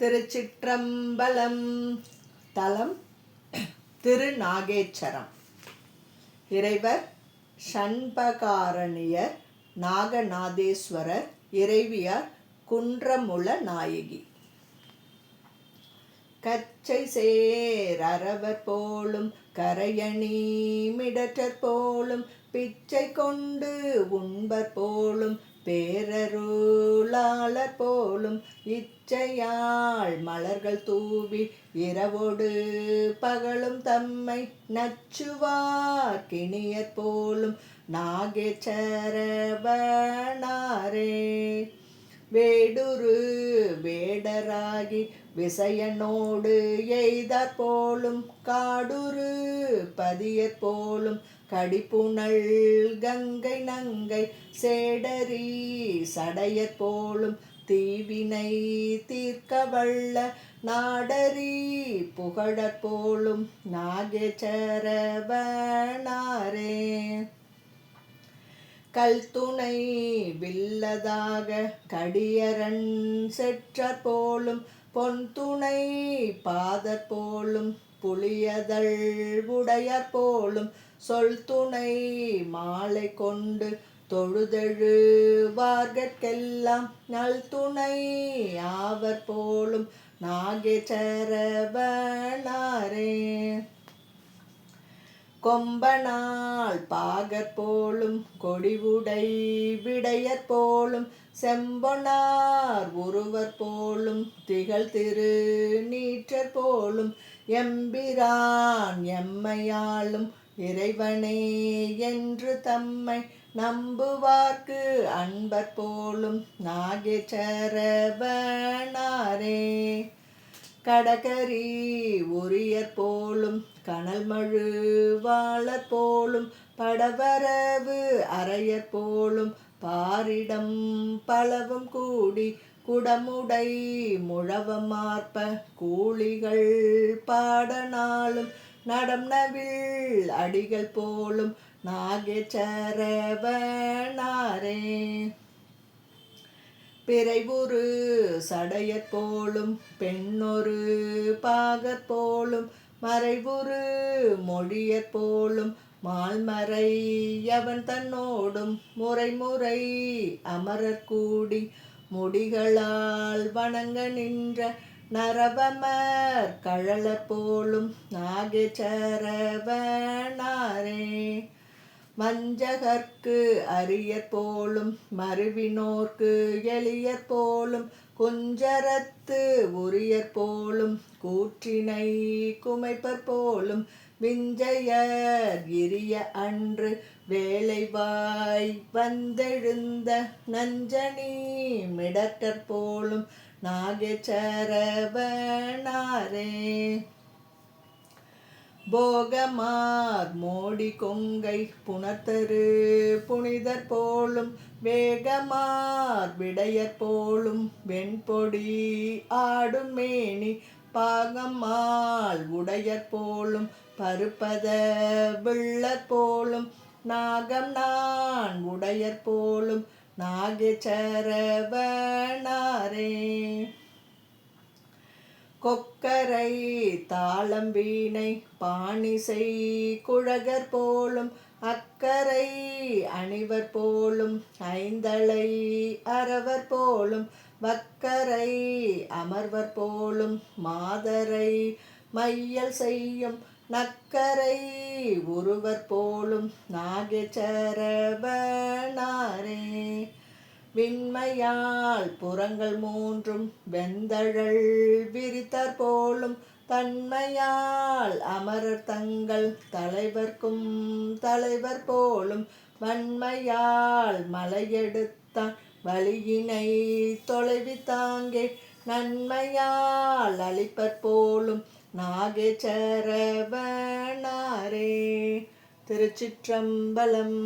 திருச்சிற்றம்பலம். தலம் திருநாகேச்சரம். இறைவர் ஷண்பகாரணியர் நாகநாதேஸ்வரர். இறைவியார் குன்றமுள நாயகி. கச்சை சேர் அரவர் போலும் கரையணி மிடற்றற் போலும் பிச்சை கொண்டு உண்பர் போலும் பேரருளாளர் போலும் இச்சையாள் மலர்கள் தூவி இரவோடு பகலும் தம்மை நச்சுவார் கிணியற் போலும் நாகேச்சரவனாரே. வேடுரு வேடராகி விசயனோடு எய்தாற் போலும் காடுரு பதியற் போலும் கடிப்புணல் கங்கை நங்கை சேடரி சடையற் போலும் தீவினை தீர்க்க வல்ல நாடரி புகழற் போலும் நாகேச்சரவனாரே. கல்துணை வில்லதாக கடியரன் செற்றற் போலும் பொன்துணை பாதற் போலும் புலியதழ் உடையற் போலும் சொல்துணை மாலை கொண்டு தொழுதெழுவார்கட்கெல்லாம் நல்துணை ஆவர் போலும் நாகேச்சரவனாரே. கொம்பனால் பாகற் போலும் கொடிவுடை விடையற் போலும் செம்பொனார் உருவர் போலும் திகழ் திரு நீற்றற் போலும் எம்பிரான் எம்மையாளும் இறைவனே என்று தம்மை நம்புவார்க்கு அன்பர் போலும் நாகேச்சரவனாரே. கடகரி உரியற் போலும் கனல்மழு வாளற் போலும் படவரவு அறையற் போலும் பாரிடம் பலவும் கூடி குடமுடை முழவமார்ப்ப கூலிகள் பாடனாலும் நடம் நவில் அடிகள் போலும் நாகேச்சரவனாரே. பிறைவுரு சடையற் போலும் பெண்ணொரு பாகற் போலும் மறைவுரு மொழியற் போலும் மால்மறை யவன் தன்னோடும் முறைமுறை அமரர் கூடி முடிகளால் வணங்க நின்ற நரவமர் கழலற் போலும் நாகேச்சரவனாரே. வஞ்சகர்க்கு அரியற் போலும் மருவினோர்க்கு எளியற் போலும் குஞ்சரத்து உரியற் போலும் கூற்றினை குமைப்பற் போலும் விஞ்சையர் இரிய அன்று வேலைவாய் வந்தெழுந்த நஞ்சனி மிடற்றற் போலும் நாகேச்சரவனாரே. போகமார் மோடி கொங்கை புணர்த்தரு புனிதற் போலும் வேகமார் விடையற் போலும் வெண்பொடி ஆடும் மேனி பாகமால் உடையற் போலும் பருப்பத விள்ளற் போலும் நாகம் நான் உடையற் போலும் நாகேச்சரவனாரே. கொக்கரை தாளம் வீணை பாணிசை குழகர் போலும் அக்கரை அணிவர் போலும் ஐந்தளை அரவர் போலும் வக்கரை அமர்வர் போலும் மாதரை மையல் செய்யும் நக்கரை உருவர் போலும் நாகேச்சரவனாரே. விண்மையால் புறங்கள் மூன்றும் வெந்தழல் விரித்தற் போலும் தன்மையால் அமரர் தங்கள் தலைவர்க்கும் தலைவர் போலும் வன்மையால் மலையெடுத்தான் வலியினை தொலைவித்தாங்கே நன்மையால் அளிப்பற் போலும் நாகேச்சரவனாரே. திருச்சிற்றம்பலம்.